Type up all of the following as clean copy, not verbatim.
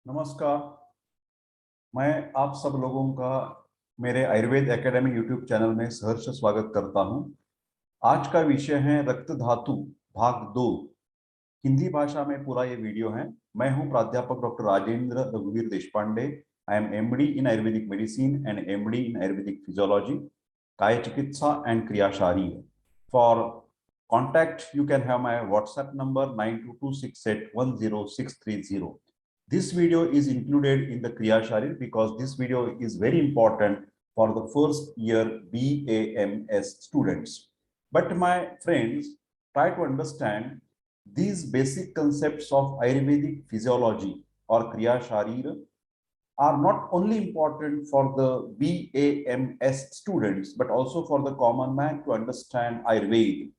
नमस्कार। मैं आप सब लोगों का मेरे आयुर्वेद एकेडमी यूट्यूब चैनल में सहर्ष स्वागत करता हूं। आज का विषय है रक्त धातु भाग 2। हिंदी भाषा में पूरा ये वीडियो है। मैं हूं प्राध्यापक डॉक्टर राजेंद्र रघुवीर Deshpande. I am MD in ayurvedic medicine and MD in ayurvedic physiology, kaya chikitsa and kriya sharir. For contact you can have my WhatsApp number 9226810630. This video is included in the Kriya Sharir because this video is very important for the first year BAMS students. But my friends, try to understand these basic concepts of Ayurvedic physiology or Kriya Sharir are not only important for the BAMS students but also for the common man to understand Ayurveda.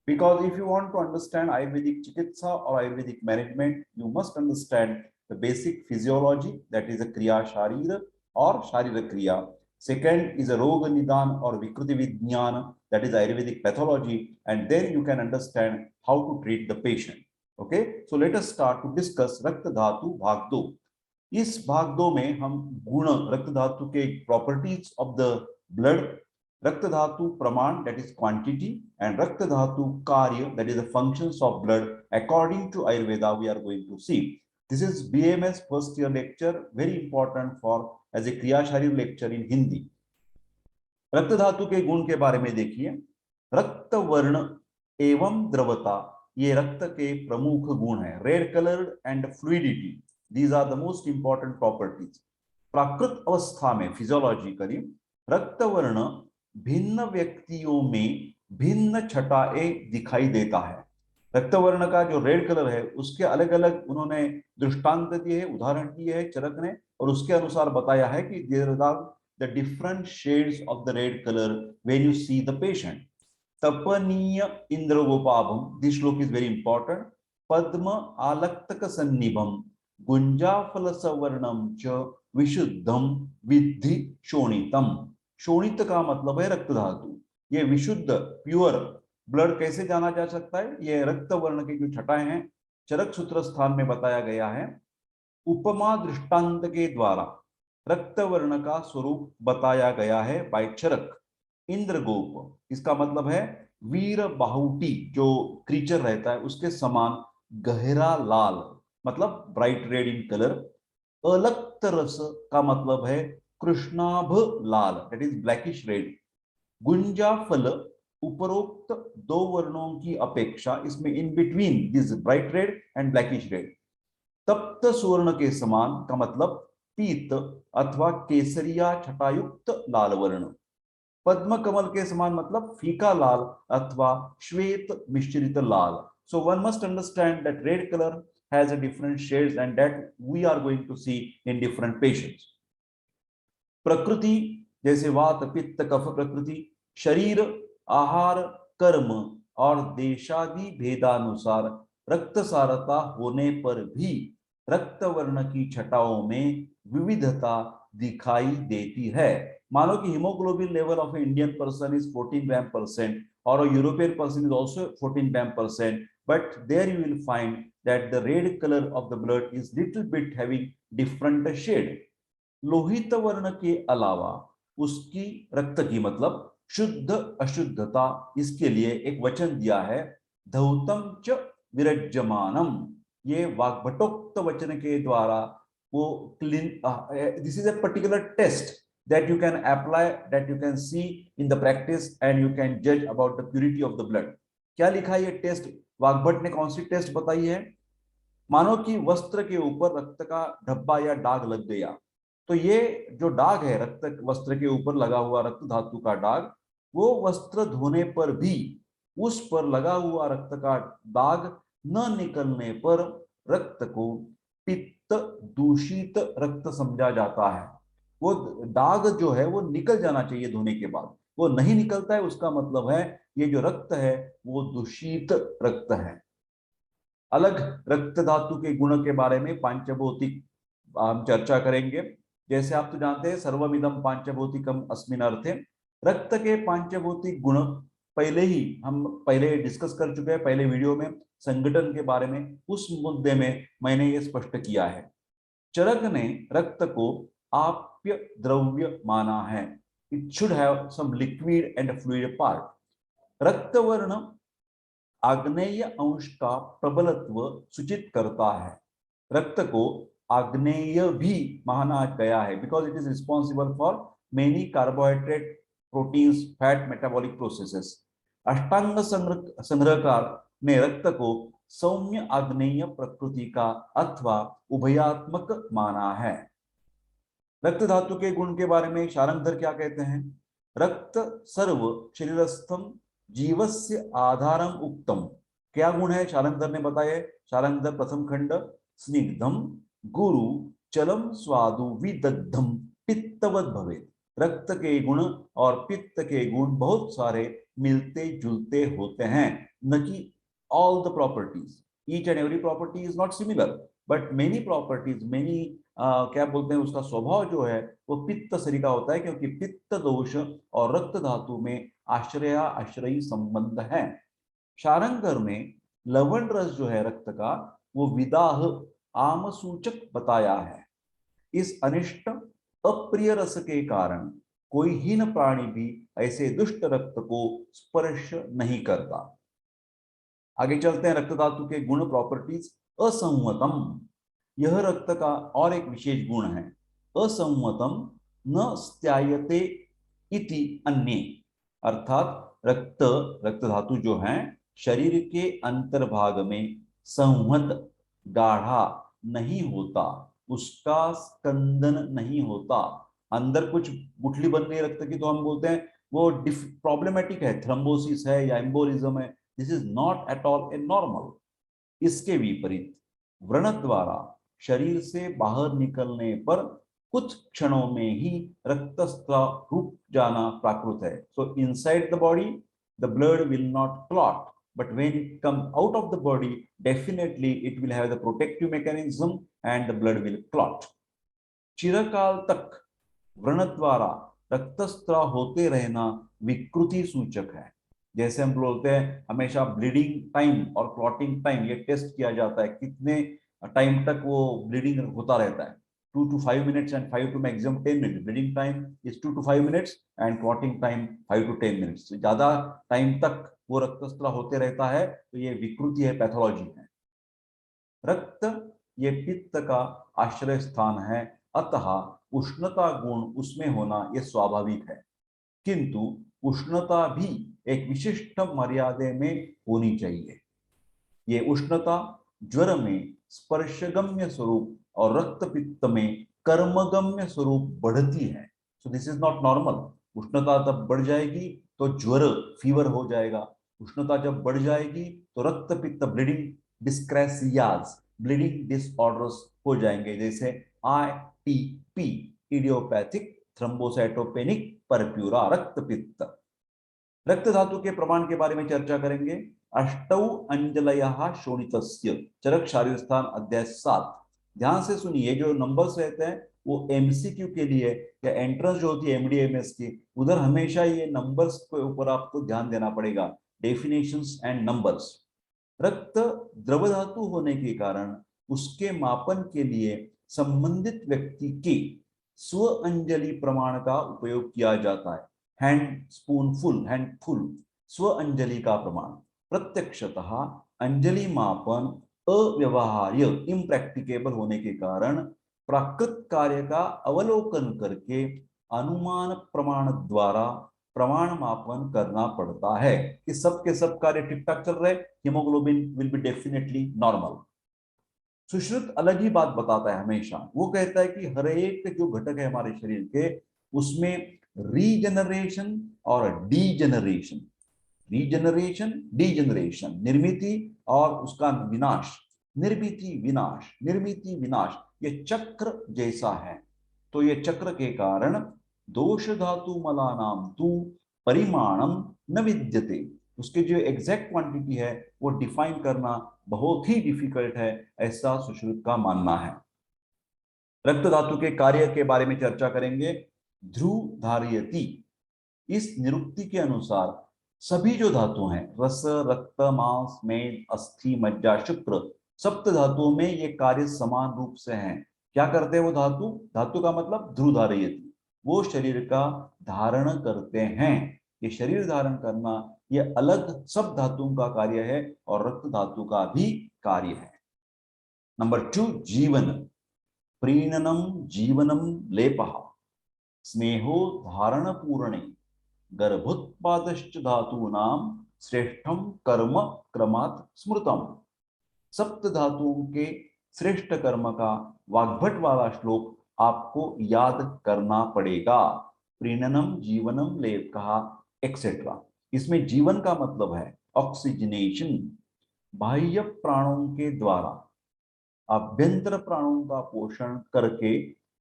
Because if you want to understand Ayurvedic Chikitsa or Ayurvedic management, you must understand the basic physiology, that is a Kriya Sharira or Sharira Kriya. Second is a Roga Nidan or Vikruti Vijnana, that is Ayurvedic pathology, and then you can understand how to treat the patient. Okay, so let us start to discuss Rakta Dhatu Bhag 2. इस भाग 2 में हम गुण रक्त धातु के properties of the blood, रक्त धातु प्रमाण that is quantity, and rakta धातु karya that is the functions of blood according to Ayurveda we are going to see. This is BMS first year lecture, very important for as a kriyasharir lecture in Hindi. रक्त धातु के गुण के बारे में देखिए. रक्त वर्ण एवं द्रवता ये रक्त के प्रमुख गुण है. Red colour and fluidity, these are the most important properties. प्राकृत अवस्था में फिजियोलॉजिकली रक्त वर्ण भिन्न व्यक्तियों में भिन्न छटाएं दिखाई देता है. रक्त वर्ण का जो रेड कलर है उसके अलग अलग उन्होंने दृष्टांत दिए हैं, उदाहरण दिए हैं चरक ने, और उसके अनुसार बताया है कि there are the different shades of the red colour when you see the patient. तपनीय इंद्रगोपाभम, this shloka is very important. पद्म आलक्तक सन्निभम गुंजाफल सवर्णम च विशुद्धम विद्धि शोणितम. शोणित का मतलब है रक्त धातु. ये विशुद्ध प्योर ब्लड कैसे जाना जा सकता है? ये रक्त वर्ण की जो छटाएं हैं चरक सूत्र स्थान में बताया गया है. उपमा दृष्टांत के द्वारा रक्त वर्ण का स्वरूप बताया गया है बाय चरक. इंद्रगोप, इसका मतलब है वीर बाहुटी जो क्रीचर रहता है उसके समान गहरा लाल, मतलब ब्राइट रेड इन कलर. अलक्त रस का मतलब है कृष्णाभ लाल, दैट इज ब्लैकिश रेड. गुंजा फल उपरोक्त दो वर्णों की अपेक्षा इसमें in between this bright red and blackish red. तप्त सुवर्ण के समान का मतलब पीत अथवा केसरिया छटायुक्त लाल वर्ण. पद्म कमल के समान मतलब फीका लाल अथवा श्वेत मिश्रित लाल. So one must understand that red color has a different shades and that we are going to see in different patients. प्रकृति जैसे वात पित्त कफ प्रकृति, शरीर आहार कर्म और देशादि भेदानुसार रक्त सारता होने पर भी रक्त वर्ण की छटाओं में विविधता दिखाई देती है. मानो कि haemoglobin level of Indian person is 14 gram percent or a European person is also 14 gram percent, but there you will find that the red color of the blood is little bit having different shade. Lohit वर्ण के अलावा उसकी रक्त की मतलब शुद्ध अशुद्धता, इसके लिए एक वचन दिया है धौतम च विरज्यमानम. ये वाग्भटोक्त वचन के द्वारा वो clean, this is a particular test that you can apply, that you can see in the practice and you can judge about the purity of the blood. क्या लिखा है ये टेस्ट? वाग्भट ने कौन सी टेस्ट बताई है? मानो कि वस्त्र के ऊपर रक्त का धब्बा या दाग लग गया, तो ये जो दाग है रक्त वस्त्र के ऊपर लगा हुआ रक्त धातु का दाग, वो वस्त्र धोने पर भी उस पर लगा हुआ रक्त का दाग न निकलने पर रक्त को पित्त दूषित रक्त समझा जाता है. वो दाग जो है वो निकल जाना चाहिए धोने के बाद, वो नहीं निकलता है, उसका मतलब है ये जो रक्त है वो दूषित रक्त है. अलग रक्त धातु के गुणों के बारे में पांचभौतिक हम चर्चा करेंगे. जैसे आप तो जानते हैं सर्वमिदं पांचभौतिकम अस्मिन् अर्थे. रक्त के पांचभौतिक गुण पहले ही हम डिस्कस कर चुके हैं पहले वीडियो में. संगठन के बारे में उस मुद्दे में मैंने ये स्पष्ट किया है. चरक ने रक्त को आप्य द्रव्य माना है। It should have some liquid and fluid part. रक्तवर्ण आग्नेय अंश का प्रबलत्व सूचित करता है। रक्त को आग्नेय भी माना गया है because it is responsible for many carbohydrate, proteins, fat metabolic processes. अष्टांग संग्रहकार ने रक्त को सौम्य आग्नेय प्रकृति का अथवा उभयात्मक माना है। रक्त धातु के गुण के बारे में शारंगधर क्या कहते हैं? रक्त सर्व शरीरस्थम जीवस्य आधारम उक्तम। क्या गुण है शारंगधर ने बताया? शारंगधर प्रथम खंड, स्निग्धम गुरु चलम स्वादु विदग्धम पित्तवत भवेत्। रक्त के गुण और पित्त के गुण बहुत सारे मिलते जुलते होते हैं, न कि all the properties. Each and every property is not similar, but many properties, many क्या बोलते हैं, उसका स्वभाव जो है वो पित्त शरीर का होता है, क्योंकि पित्त दोष और रक्त धातु में आश्रया आश्रयी संबंध है। शारंगधर ने लवण रस जो है रक्त का वो विदाह आम सूचक बताया है। इस अनिष्ट अप्रिय रस के कारण कोई हीन प्राणी भी ऐसे दुष्ट रक्त को स्पर्श नहीं करता। आगे चलते हैं, रक्त धातु के गुण, प्रॉपर्टीज। असंवतम, यह रक्त का और एक विशेष गुण है। असंवतम न स्त्यायते इति अन्य, अर्थात रक्त धातु जो है शरीर के अंतर्भाग में संवत गाढ़ा नहीं होता, उसका स्कंदन नहीं होता। अंदर कुछ गुठली बन गई रक्त की तो हम बोलते हैं वो प्रॉब्लमेटिक है, थ्रोम्बोसिस है या एम्बोलिज्म है। This is not at all a normal. इसके विपरीत व्रण द्वारा शरीर से बाहर निकलने पर कुछ क्षणों में ही रक्तस्राव रुक जाना प्राकृत है। सो inside the body the blood will not clot, but when it come out of the body definitely it will have the protective mechanism and the blood will clot. चिरकाल तक व्रण द्वारा रक्तस्राव होते रहना विकृति सूचक है। जैसे हम बोलते हैं हमेशा ब्लीडिंग टाइम और क्लॉटिंग टाइम ये टेस्ट किया जाता है, कितने टाइम तक वो ब्लीडिंग होता रहता है। 2 to 5 minutes and 5 to maximum 10 minutes. Bleeding time is 2 to 5 minutes and clotting time 5 to 10 minutes. तो ज्यादा टाइम तक वो रक्तस्राव होते रहता है तो ये विकृति है, पैथोलॉजी है। रक्त ये पित्त का आश्रय स्थान है, अतः उष्णता गुण उसमें होना यह स्वाभाविक है, किंतु उष्णता भी एक विशिष्ट मर्यादे में होनी चाहिए। ये उष्णता ज्वर में स्पर्शगम्य स्वरूप और रक्त पित्त में कर्मगम्य स्वरूप बढ़ती है। So this is not normal. उष्णता तब बढ़ जाएगी तो ज्वर, फीवर हो जाएगा। उष्णता जब बढ़ जाएगी तो रक्त पित्त, ब्लीडिंग डिस्क्रेसियाज, ब्लीडिंग डिसऑर्डर्स हो जाएंगे, जैसे ITP, इडियोपैथिक थ्रोम्बोसाइटोपेनिक परप्यूरा, रक्त पित्त। रक्त धातु के प्रमाण के बारे में चर्चा करेंगे। अष्टौ अंजलयः शोणितस्य, चरक शारीर स्थान अध्याय 7। ध्यान से सुनिए, जो नंबर्स रहते हैं वो MCQ के लिए या एंट्रेंस जो होती है MDMS की, उधर हमेशा ये नंबर्स के ऊपर आपको ध्यान देना पड़ेगा, डेफिनेशंस एंड नंबर्स। रक्त द्रव धातु होने के कारण उसके मापन के लिए संबंधित व्यक्ति के स्व अंजलि प्रमाण का उपयोग किया जाता है। हैंड स्पूनफुल, हैंडफुल, स्व अंजलि का प्रमाण। प्रत्यक्षतः अंजलि मापन अव्यवहार्य, इम्प्रैक्टिकेबल होने के कारण प्राकृत कार्य का अवलोकन करके अनुमान प्रमाण द्वारा प्रमाण मापन करना पड़ता है कि सब के सब कार्य ठीक ठाक चल रहे, haemoglobin will be definitely normal. Sushruta अलग ही बात बताता है हमेशा, वो कहता है कि हर एक जो घटक है हमारे शरीर के उसमें रीजनरेशन और डीजनरेशन, रीजनरेशन डीजनरेशन, निर्मिति और उसका विनाश, निर्मिति विनाश, निर्मिति विनाश, ये चक्र जैसा है। तो ये चक्र के कारण दोष धातु मलानाम तु परिमाणम न विद्यते, उसके जो एग्जैक्ट क्वांटिटी है वो डिफाइन करना बहुत ही डिफिकल्ट है, ऐसा सुश्रुत का मानना है। रक्त धातु के कार्य के बारे में चर्चा करेंगे। ध्रुव धारयति, इस निरुक्ति के अनुसार सभी जो धातु हैं, रस, रक्त, मांस, मेद, अस्थि, मज्जा, शुक्र, सप्त धातुओं में ये कार्य समान रूप से हैं, क्या करते हैं वो धातु? धातु का मतलब ध्रुव धारयति, वो शरीर का धारण करते हैं। ये शरीर धारण करना ये अलग सब धातुओं का कार्य है और रक्त धातु का भी कार्य है। नंबर 2, जीवन। प्रीणनम जीवनम लेपः स्नेहो धारण पूर्णे गर्भोत्पादश्च धातूनां श्रेष्ठम कर्म क्रमात् स्मृतम। सप्त धातुओं के श्रेष्ठ कर्म का वाग्भट वाला श्लोक आपको याद करना पड़ेगा। प्रीणनम जीवनम लेप कहा एक्सेट्रा। इसमें जीवन का मतलब है ऑक्सीजनेशन, बाह्य प्राणों के द्वारा आभ्यंतर प्राणों का पोषण करके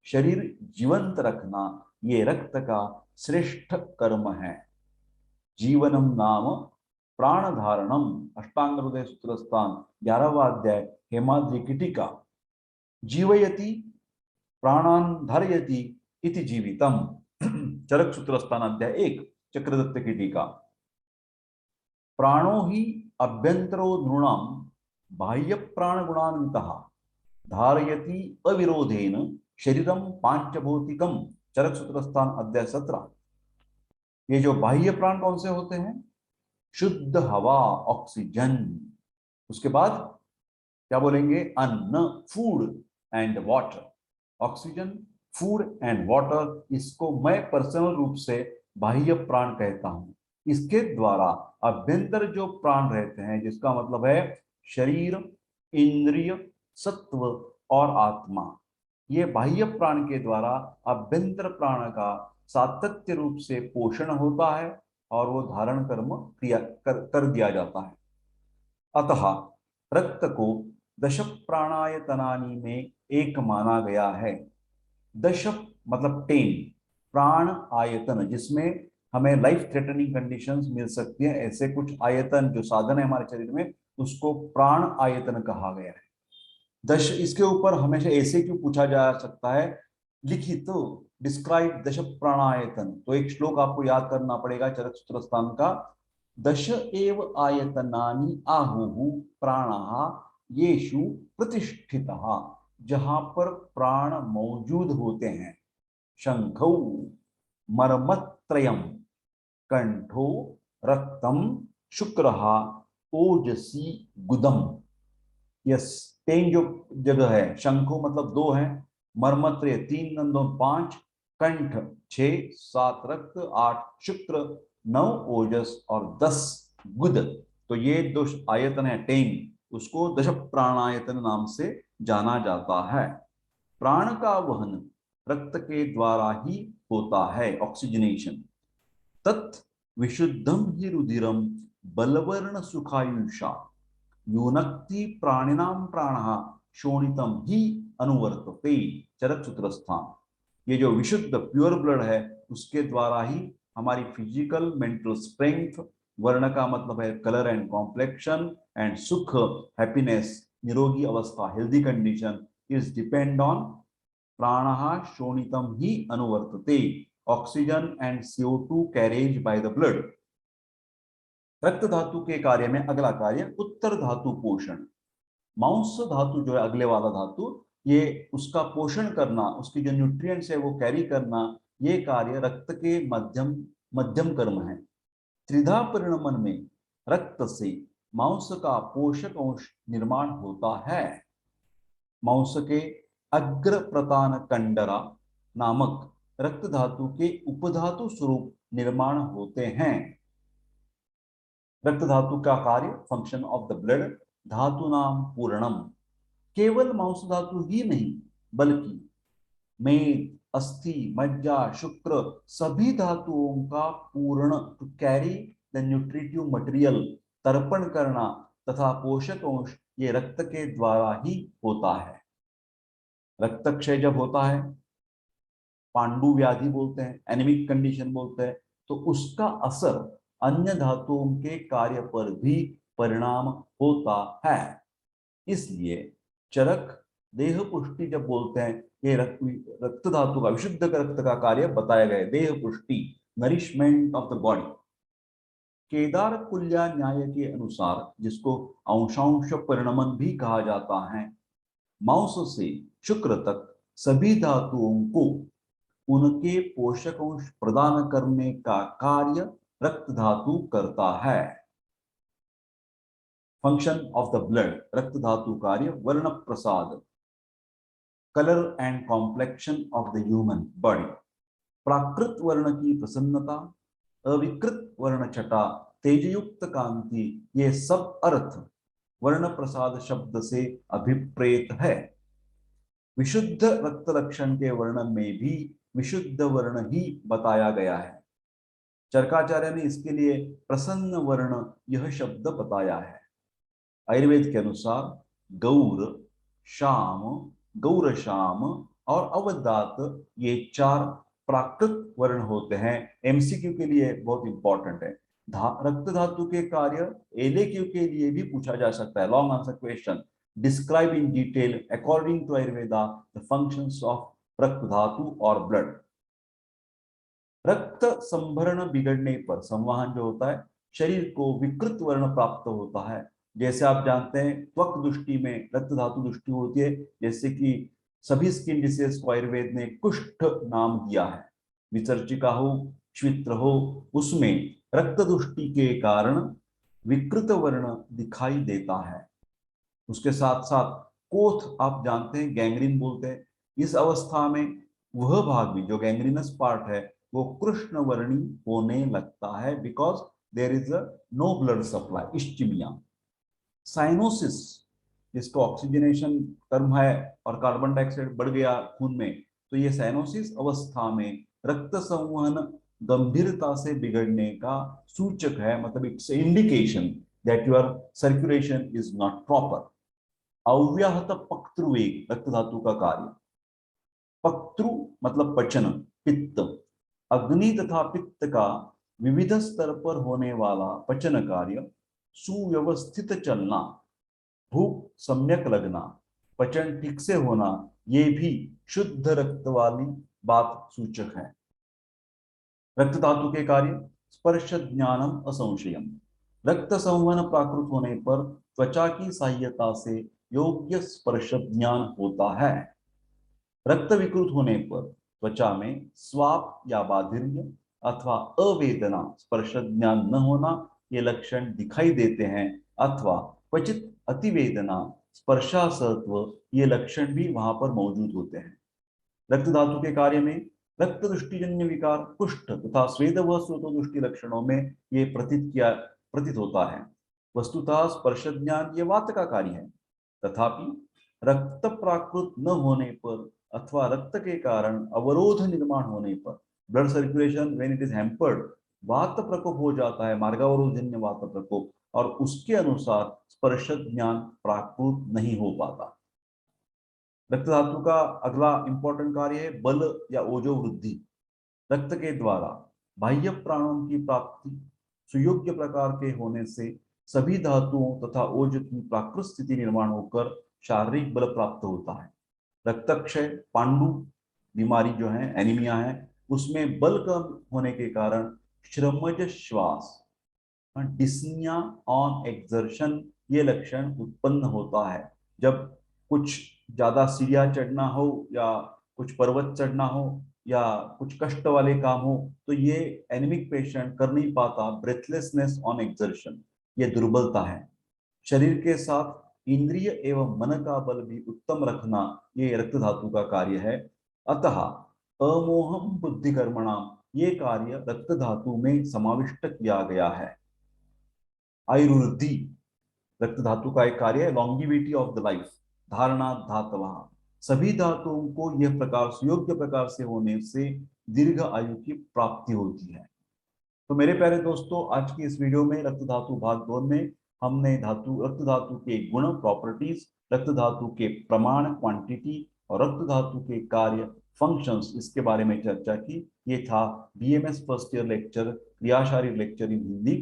शरीर जीवंत रखना, ये रक्त का श्रेष्ठ कर्म है। जीवनम नाम प्राण धारणम, अष्टांग हृदय सूत्र स्थान 11वां अध्याय हेमाद्रि कीटिका। जीवयति प्राणान धारयति इति जीवितम, चरक सूत्र स्थान अध्याय 1 चक्रदत्त कीटिका। प्राणो ही अभ्यंतरो नृणाम बाह्य प्राण गुणान्वितः धारयति अविरोधेन शरीरम पांचभौतिकम, चरक सूत्र स्थान अध्याय 17। ये जो बाह्य प्राण कौन से होते हैं? शुद्ध हवा, ऑक्सीजन। उसके बाद क्या बोलेंगे? अन्न, food and water. Oxygen, food and water, इसको मैं पर्सनल रूप से बाह्य प्राण कहता हूं। इसके द्वारा अभ्यंतर जो प्राण रहते हैं, जिसका मतलब है शरीर, इंद्रिय, सत्व और आत्मा, ये बाह्य प्राण के द्वारा अभ्यंतर प्राण का सातत्य रूप से पोषण होता है और वो धारण कर्म क्रिया कर दिया जाता है। अतः रक्त को दश प्राणायतनानि में एक माना गया है। दश मतलब 10 प्राण आयतन, जिसमें हमें लाइफ थ्रेटनिंग कंडीशंस मिल सकती है, ऐसे कुछ आयतन जो साधन है हमारे शरीर में, उसको प्राण आयतन कहा गया है। दश, इसके ऊपर हमेशा ऐसे क्यों पूछा जा सकता है, लिखित तो डिस्क्राइब दश प्राणायतन, तो एक श्लोक आपको याद करना पड़ेगा चरक सूत्र स्थान का। दश एव आयतनानि आहुः प्राणः येषु प्रतिष्ठितः, जहां पर प्राण मौजूद होते हैं। शंखौ मर्मत्रयम, कंठो रक्तम, शुक्रः ओजसी गुदम। यस, 3 जो जगह है, शंखो मतलब 2 है, मर्मत्रय 3 नंदो 5, कंठ 6, 7 रक्त, 8 शुक्र, 9 ओजस और 10 गुद। तो ये 2 आयतन है 10, उसको दश प्राणायतन नाम से जाना जाता है। प्राण का वहन रक्त के द्वारा ही होता है, ऑक्सीजनेशन। तत् विशुद्धम ही रुधिरम बलवर्ण सुखायुषा यूनक्ति प्राणिनाम प्राणः शोणितम ही अनुवर्तते, चरक सूत्र स्थान। ये जो विशुद्ध प्योर ब्लड है, उसके द्वारा ही हमारी फिजिकल मेंटल स्ट्रेंथ, वर्ण का मतलब है कलर एंड कॉम्प्लेक्शन, एंड सुख हैप्पीनेस, निरोगी अवस्था healthy condition is depend on प्राणः शोणितम ही अनुवर्तते, oxygen and CO2 carriage by the blood. रक्त धातु के कार्य में अगला कार्य उत्तर धातु पोषण। मांस धातु जो है अगले वाला धातु, ये उसका पोषण करना, उसकी जो न्यूट्रिएंट्स है वो कैरी करना, ये कार्य रक्त के मध्यम मध्यम कर्म है। त्रिधा परिणमन में रक्त से मांस का पोषक अंश निर्माण होता है। मांस के अग्र प्रतान कंडरा नामक रक्त धातु के उपधातु स्वरूप निर्माण होते हैं। रक्त धातु का कार्य, फंक्शन ऑफ द ब्लड, धातु नाम पूर्णम, केवल मांस धातु ही नहीं बल्कि मेद, अस्थि, मज्जा, शुक्र, सभी धातुओं का पूर्ण, to carry the nutritive material, तर्पण करना तथा पोषक अंश, ये रक्त के द्वारा ही होता है। रक्त क्षय जब होता है, पांडु व्याधि बोलते हैं, एनीमिक कंडीशन बोलते हैं, तो उसका असर अन्य धातुओं के कार्य पर भी परिणाम होता है। इसलिए चरक देह पुष्टि जब बोलते हैं, ये रक्त धातु का, विशुद्ध रक्त का कार्य बताया गया है, देह पुष्टि, नरिशमेंट ऑफ द बॉडी। केदार कुल्या न्याय के अनुसार, जिसको अंशांश परिणमन भी कहा जाता है, मांस से शुक्र तक सभी धातुओं को उनके पोषकांश प्रदान करने का कार्य रक्त धातु करता है। फंक्शन ऑफ द ब्लड, रक्त धातु कार्य वर्ण प्रसाद, colour and complexion of the human body, प्राकृत वर्ण की प्रसन्नता, अविकृत वर्ण छटा, तेजयुक्त कांति, ये सब अर्थ वर्ण प्रसाद शब्द से अभिप्रेत है। विशुद्ध रक्त लक्षण के वर्णन में भी विशुद्ध वर्ण ही बताया गया है। चरकाचार्य ने इसके लिए प्रसन्न वर्ण यह शब्द बताया है। आयुर्वेद के अनुसार गौर, श्याम, गौरश्याम और अवदात ये 4 प्राकृत वर्ण होते हैं। एमसीक्यू के लिए बहुत इंपॉर्टेंट है। रक्त धातु के कार्य एलएक्यू के लिए भी पूछा जा सकता है। Long answer question, describe in detail according to Ayurveda the functions of rakta dhatu और ब्लड। रक्त संभरण बिगड़ने पर, संवहन जो होता है, शरीर को विकृत वर्ण प्राप्त होता है। जैसे आप जानते हैं त्वक दृष्टि में रक्त धातु दृष्टि होती है, जैसे कि सभी स्किन डिसीज को आयुर्वेद ने कुष्ठ नाम दिया है। विसर्जिका हो, श्वित्र हो, उसमें रक्त दृष्टि के कारण विकृत वर्ण दिखाई देता है। उसके साथ साथ कोथ आप जानते हैं गैंग्रीन बोलते हैं। इस अवस्था में वह भाग भी जो गैंग्रीनस पार्ट है वो कृष्ण वर्णी होने लगता है, because there is a no blood supply, ischemia. Cyanosis, जिसको ऑक्सीजनेशन टर्म है और कार्बन डाइऑक्साइड बढ़ गया खून में, तो ये साइनोसिस अवस्था में रक्त संवहन गंभीरता से बिगड़ने का सूचक है। मतलब it's indication that your circulation is not proper. अव्याहत पक्तृवेग, रक्त धातु का कार्य। पक्तृ मतलब पचन, पित्त। अग्नि तथा पित्त का विविध स्तर पर होने वाला पचन कार्य, सुव्यवस्थित चलना, भूख सम्यक लगना, पचन ठीक से होना, ये भी शुद्ध रक्त वाली बात सूचक है। रक्त धातु के कार्य, स्पर्श ज्ञानम असंशयम। रक्त संवहन प्राकृत होने पर त्वचा की सहायता से योग्य स्पर्श ज्ञान होता है। रक्त विकृत होने पर त्वचा में स्वाप या बाधिर्य अथवा अवेदना, स्पर्श ज्ञान न होना, ये लक्षण दिखाई देते हैं, अथवा क्वचित अतिवेदना, स्पर्शासत्व, ये लक्षण भी वहां पर मौजूद होते हैं। रक्त धातु के कार्य में रक्त दृष्टिजन्य विकार, कुष्ठ तथा स्वेद व स्रोतो दृष्टि लक्षणों में ये प्रतीत होता है। वस्तुतः स्पर्श ज्ञान ये वात का कार्य है। तथापि रक्त प्राकृत न होने पर अथवा रक्त के कारण अवरोध निर्माण होने पर, blood circulation when it is hampered, वात प्रकोप हो जाता है, मार्गावरोधजन्य वात प्रकोप, और उसके अनुसार स्पर्श ज्ञान प्राकृत नहीं हो पाता। रक्त धातु का अगला इंपॉर्टेंट कार्य है बल या ओजो वृद्धि। रक्त के द्वारा बाह्य प्राणों की प्राप्ति सुयोग्य प्रकार के होने से सभी धातुओं तथा ओज की प्राकृत स्थिति निर्माण होकर शारीरिक बल प्राप्त होता है। रक्तक्षय, पांडु बीमारी जो है, एनीमिया है, उसमें बल कम होने के कारण श्रमज श्वास, डिस्निया ऑन एक्सर्शन, ये लक्षण उत्पन्न होता है। जब कुछ ज्यादा सीढ़ियां चढ़ना हो या कुछ पर्वत चढ़ना हो या कुछ कष्ट वाले काम हो, तो ये एनीमिक पेशेंट कर नहीं पाता। ब्रेथलेसनेस ऑन एक्सर्शन, ये दुर्बलता है। शरीर के साथ इंद्रिय एवं मन का बल भी उत्तम रखना, ये रक्त धातु का कार्य है। अतः अमोहम बुद्धि कर्मणाम, ये कार्य रक्त धातु में समाविष्ट किया गया है। आयुर्वृद्धि रक्त धातु का एक कार्य है। लॉन्गिविटी ऑफ द लाइफ, धारणा धातव, सभी धातुओं को यह प्रकार सुयोग्य प्रकार से होने से दीर्घ आयु की प्राप्ति होती है। तो मेरे प्यारे दोस्तों, आज की इस वीडियो में रक्त धातु भाग 2 में हमने रक्त धातु के गुण, प्रॉपर्टीज, रक्त धातु के प्रमाण, क्वांटिटी, और रक्त धातु के कार्य, फंक्शंस, इसके बारे में चर्चा की। ये था BMS first year lecture, kriyasharir lecture in Hindi.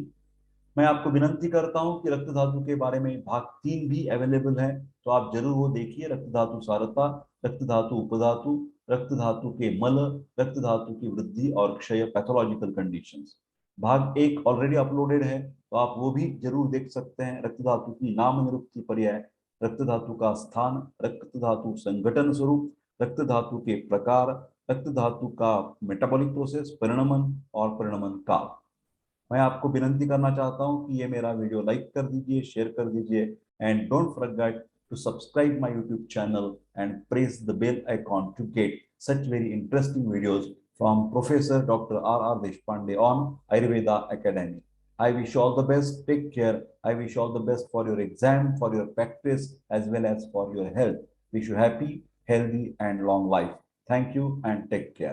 मैं आपको विनंती करता हूं कि रक्त धातु के बारे में भाग 3 भी अवेलेबल है, तो आप जरूर वो देखिए। रक्त धातु सारता, रक्त धातु उपधातु, रक्त धातु के मल, रक्त धातु की वृद्धि और क्षय, पैथोलॉजिकल कंडीशंस। भाग 1 ऑलरेडी अपलोडेड है, तो आप वो भी जरूर देख सकते हैं। रक्त धातु की नाम निरुक्ति पर्याय, रक्त धातु का स्थान, रक्त धातु संगठन स्वरूप, रक्त धातु के प्रकार, रक्त धातु का मेटाबॉलिक प्रोसेस, परिणमन और परिणमन काल। मैं आपको विनंती करना चाहता हूं कि ये मेरा वीडियो लाइक कर दीजिए, शेयर कर दीजिए, and don't forget to subscribe my YouTube channel and press the bell icon to get such very interesting videos from Professor Dr. R. Deshpande on Ayurveda Academy. I wish you all the best. Take care. I wish you all the best for your exam, for your practice, as well as for your health. Wish you happy, healthy, and long life. Thank you and take care.